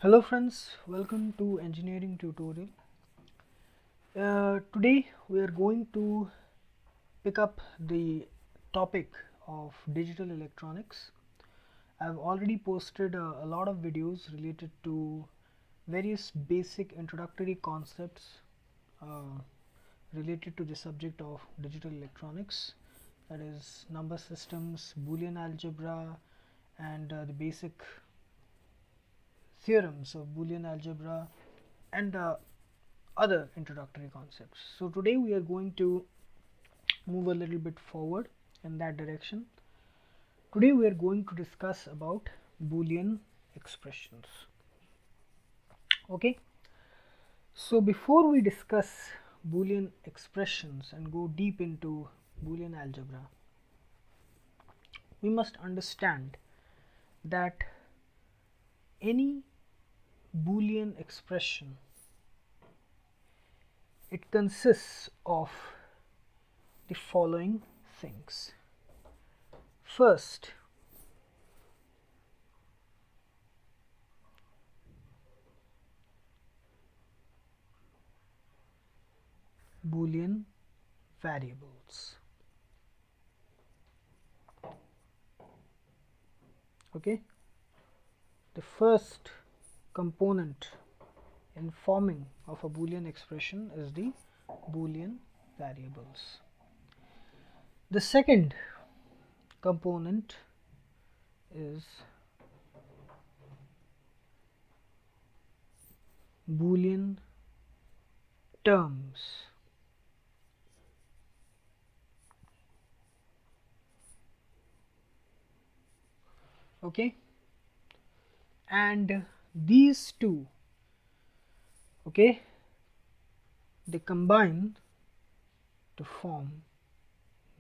Hello friends, welcome to engineering tutorial. Today we are going to pick up the topic of digital electronics. I've already posted a lot of videos related to various basic introductory concepts uh, related to the subject of digital electronics, that is number systems, Boolean algebra, and the basic theorems of Boolean algebra and other introductory concepts. So today we are going to move a little bit forward in that direction. Today we are going to discuss about Boolean expressions. Okay, so before we discuss Boolean expressions and go deep into Boolean algebra, we must understand that any Boolean expression, it consists of the following things. First, Boolean variables. Okay, the first component in forming of a Boolean expression is the Boolean variables. The second component is Boolean terms. Okay, and these two, okay, they combine to form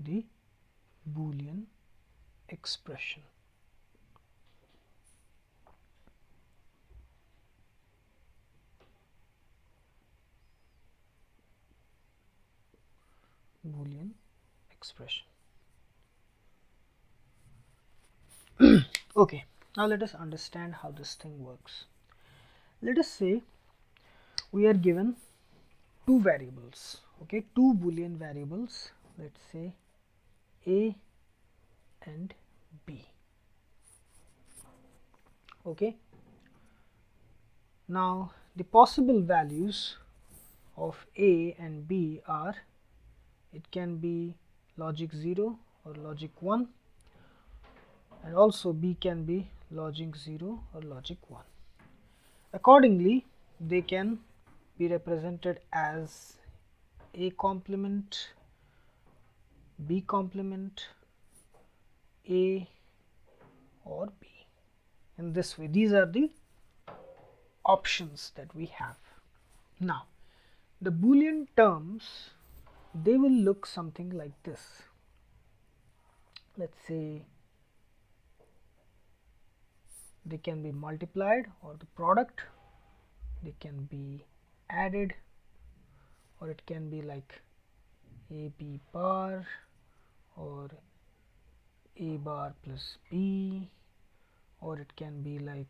the Boolean expression. Boolean expression. Okay, now let us understand how this thing works. Let us say we are given two variables, okay, two Boolean variables, let's say A and B. Okay, now the possible values of A and B are, it can be logic 0 or logic 1, and also B can be logic 0 or logic 1. Accordingly, they can be represented as A complement, B complement, A or B. In this way, these are the options that we have. Now, the Boolean terms, they will look something like this. Let's say they can be multiplied or the product, they can be added, or it can be like AB bar or A bar plus B, or it can be like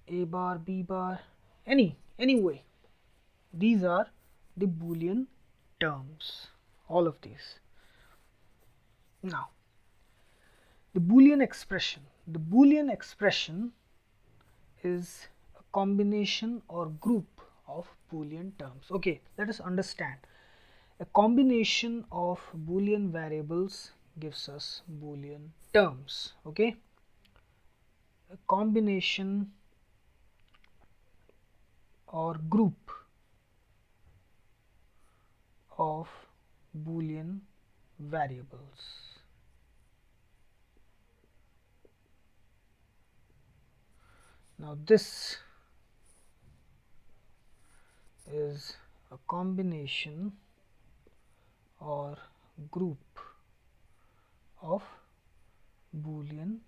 A bar, B bar, any way. These are the Boolean terms, all of these. Now, the Boolean expression. The Boolean expression is a combination or group of Boolean terms. Okay, let us understand. A combination of Boolean variables gives us Boolean terms. Okay, a combination or group of Boolean variables. Now this is a combination or group of Boolean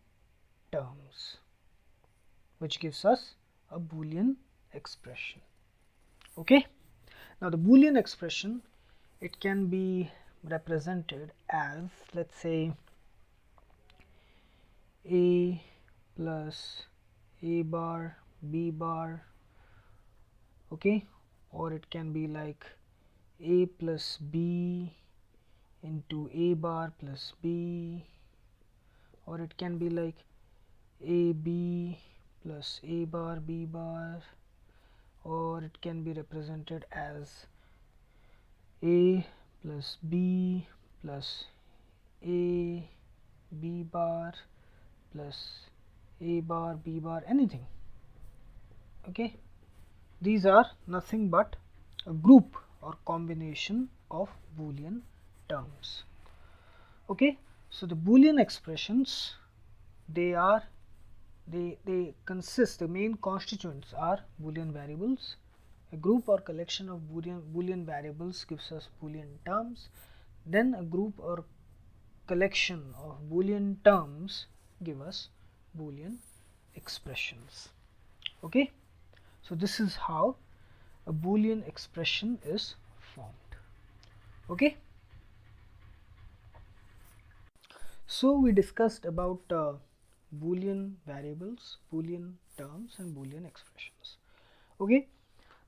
terms, which gives us a Boolean expression. Okay, now the Boolean expression, it can be represented as, let's say, A plus a bar b bar, okay, or it can be like a plus b into a bar plus b, or it can be like a b plus a bar b bar, or it can be represented as a plus b plus a b bar plus a bar b bar, anything, okay. These are nothing but a group or combination of Boolean terms, okay. So the Boolean expressions, they consist, the main constituents are Boolean variables. A group or collection of Boolean variables gives us Boolean terms. Then a group or collection of Boolean terms give us Boolean expressions, okay. So this is how a Boolean expression is formed, okay. So we discussed about Boolean variables, Boolean terms and Boolean expressions, okay.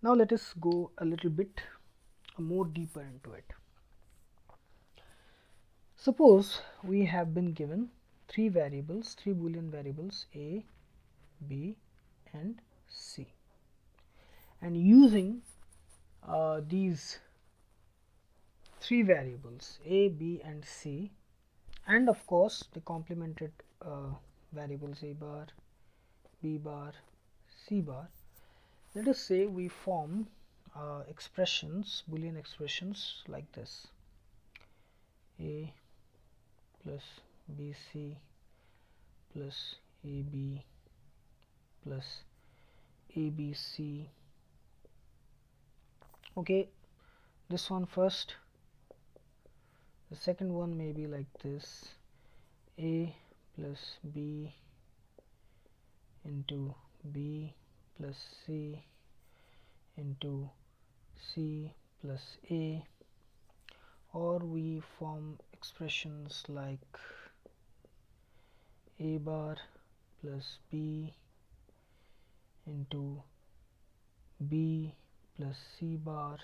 Now let us go a little bit more deeper into it. Suppose we have been given three variables, three Boolean variables a, b and c, and using these three variables a, b and c, and of course the complemented variables a bar, b bar, c bar, let us say we form expressions, Boolean expressions like this: a plus bc plus ab plus abc, okay. This one first, the second one may be like this: a plus b into b plus c into c plus a, or we form expressions like a bar plus b into b plus c bar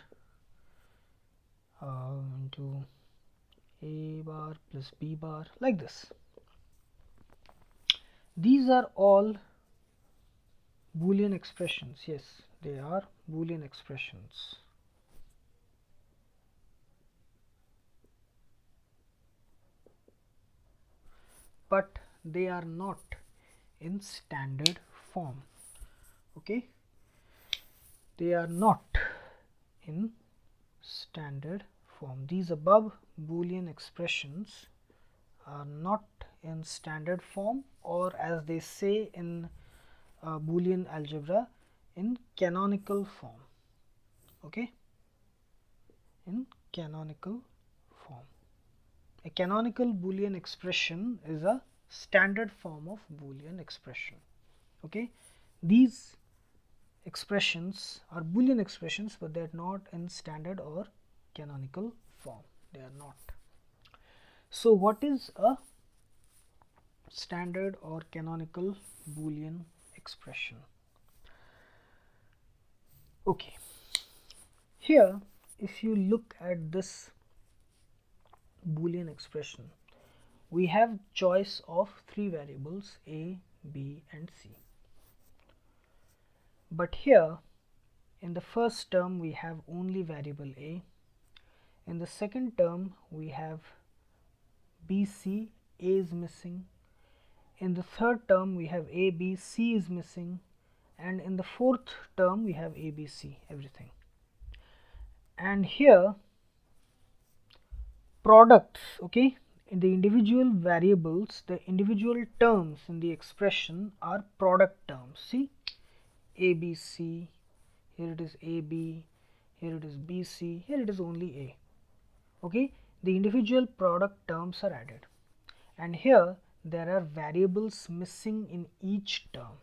into a bar plus b bar, like this. These are all Boolean expressions. Yes, they are Boolean expressions. But they are not in standard form, okay. They are not in standard form. These above Boolean expressions are not in standard form, or as they say in Boolean algebra, in canonical form, okay, in canonical form. A canonical Boolean expression is a standard form of Boolean expression, okay. These expressions are Boolean expressions, but they are not in standard or canonical form. They are not. So what is a standard or canonical Boolean expression? Okay, here if you look at this Boolean expression, we have choice of three variables a, b and c. But here in the first term we have only variable a, in the second term we have bc, a is missing, in the third term we have a, b, c is missing, and in the fourth term we have a, b, c, everything. And here products, okay, in the individual variables, the individual terms in the expression are product terms. See, a, b, c, here it is a, b, here it is b, c, here it is only a, okay. The individual product terms are added, and here there are variables missing in each term.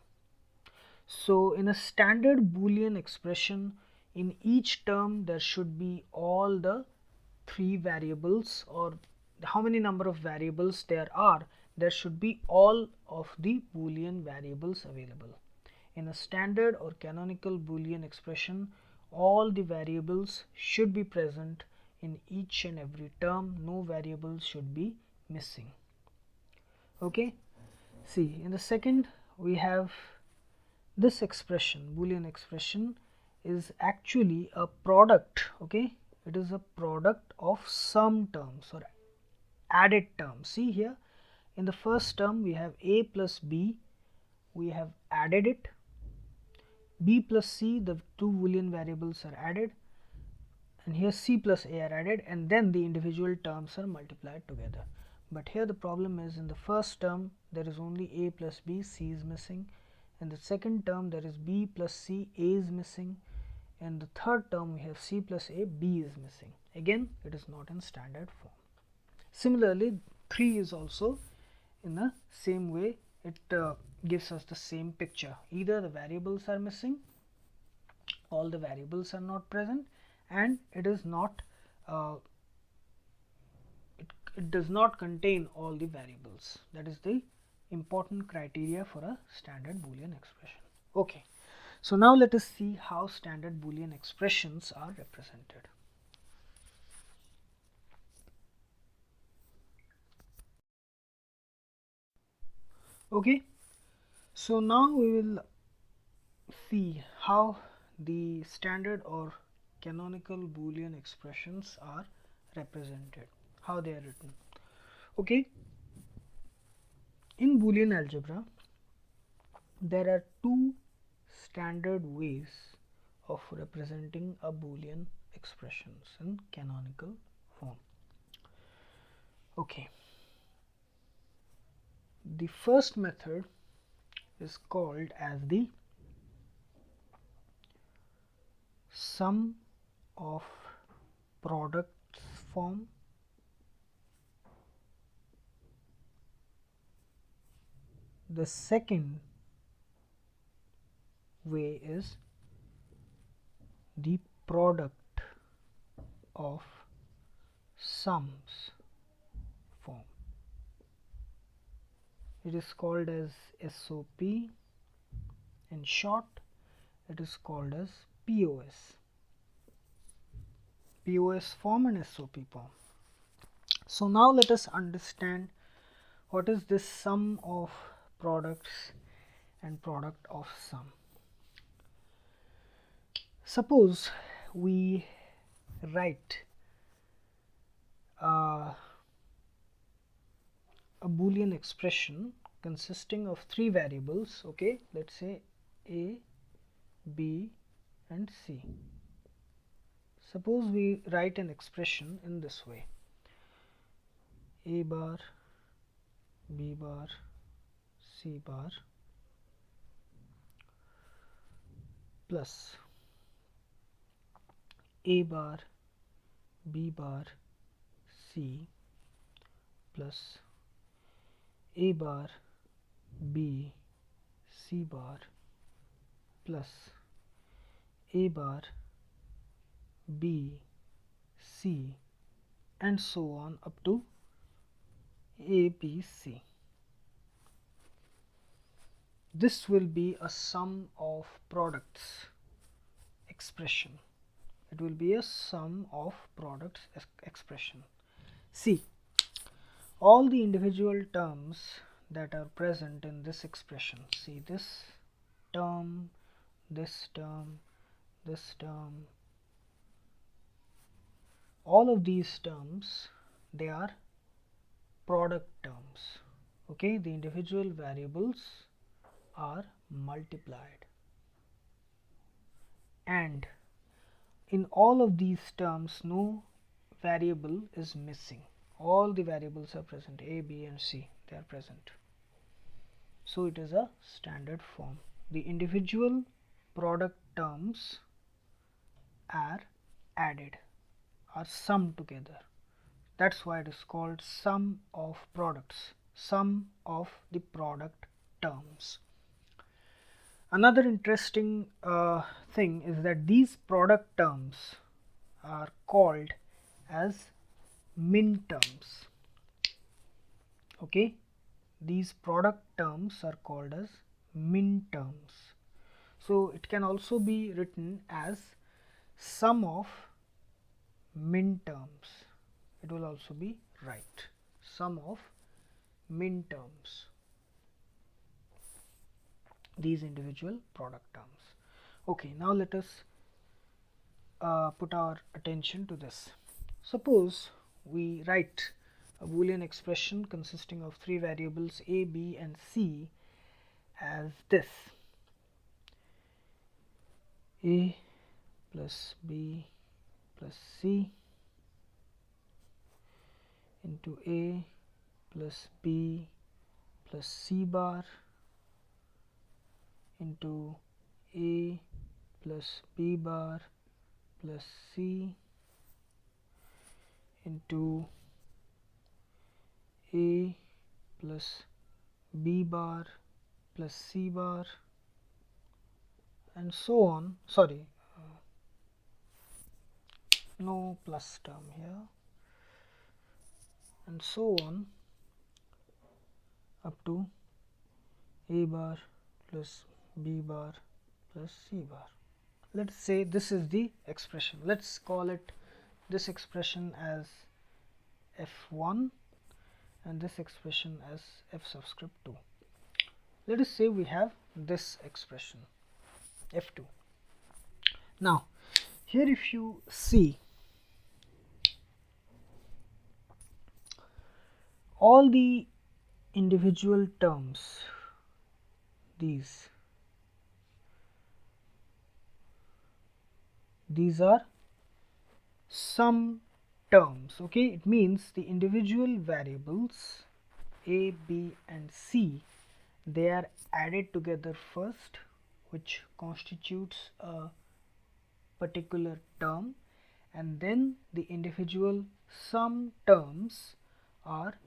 So in a standard Boolean expression, in each term there should be all the three variables, or how many number of variables there are, there should be all of the Boolean variables available. In a standard or canonical Boolean expression, all the variables should be present in each and every term. No variables should be missing. Okay, see, in the second we have this expression. Boolean expression is actually a product. Okay, it is a product of some terms or added terms. See here, in the first term we have a plus b, we have added it. B plus C, the two Boolean variables are added, and here C plus A are added, and then the individual terms are multiplied together. But here the problem is, in the first term there is only A plus B, C is missing. In the second term there is B plus C, A is missing. In the third term we have C plus A, B is missing. Again, it is not in standard form. Similarly, 3 is also in the same way. It gives us the same picture. Either the variables are missing, all the variables are not present, and it is not it does not contain all the variables. That is the important criteria for a standard Boolean expression. Okay, so now let us see how standard Boolean expressions are represented. Okay, so now we will see how the standard or canonical Boolean expressions are represented, how they are written. Okay, in Boolean algebra there are two standard ways of representing a Boolean expressions in canonical form. Okay, the first method is called as the sum of products form. The second way is the product of sums form. It is called as SOP. In short, it is called as POS form and SOP form. So now let us understand what is this sum of products and product of sum. Suppose we write a Boolean expression consisting of three variables. Okay, let's say A, B and C. Suppose we write an expression in this way: A bar, B bar, C bar plus A bar, B bar, C plus A bar, B, C bar plus A bar, B, C and so on up to A, B, C. This will be a sum of products expression. It will be a sum of products expression. See, all the individual terms that are present in this expression, see this term, this term, this term, all of these terms, they are product terms. Okay, the individual variables are multiplied, and in all of these terms no variable is missing. All the variables are present, A, B and C, they are present. So it is a standard form. The individual product terms are added, are summed together. That's why it is called sum of products, sum of the product terms. Another interesting thing is that these product terms are called as minterms. Okay, these product terms are called as minterms. So it can also be written as sum of minterms. It will also be right, sum of minterms, these individual product terms. Okay, now let us put our attention to this. Suppose we write a Boolean expression consisting of three variables a, b and c as this: a plus b plus c into a plus b plus c bar into a plus b bar plus c into a plus b bar plus c bar, and so on. Sorry, no plus term here, and so on up to a bar plus b bar plus c bar. Let's say this is the expression. Let's call it this expression as f1 and this expression as f subscript 2. Let us say we have this expression f2. Now here, if you see, all the individual terms, these are sum terms. Okay, it means the individual variables a, b and c, they are added together first, which constitutes a particular term, and then the individual sum terms are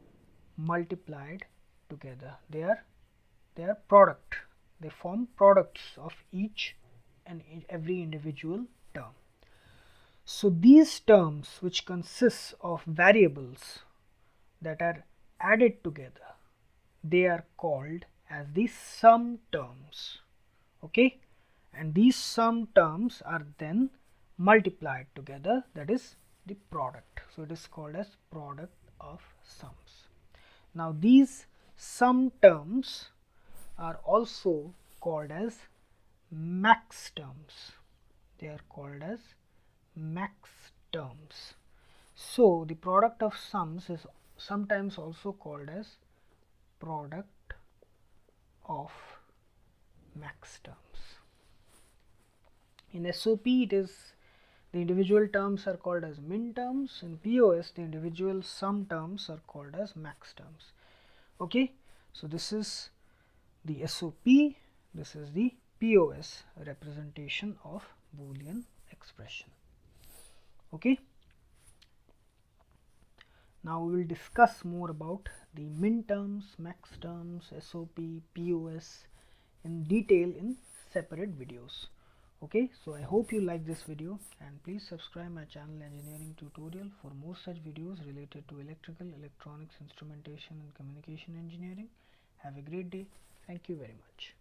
multiplied together. They are product. They form products of each and every individual term. So these terms, which consists of variables that are added together, they are called as the sum terms. Okay, and these sum terms are then multiplied together, that is the product. So it is called as product of sums. Now these sum terms are also called as max terms. They are called as max terms. So the product of sums is sometimes also called as product of max terms. In SOP, it is the individual terms are called as min terms. In POS, the individual sum terms are called as max terms. Okay, so this is the SOP, this is the POS representation of Boolean expression. Okay, now we will discuss more about the min terms, max terms, SOP, POS in detail in separate videos. Okay, so I hope you like this video, and please subscribe my channel Engineering Tutorial for more such videos related to electrical, electronics, instrumentation and communication engineering. Have a great day. Thank you very much.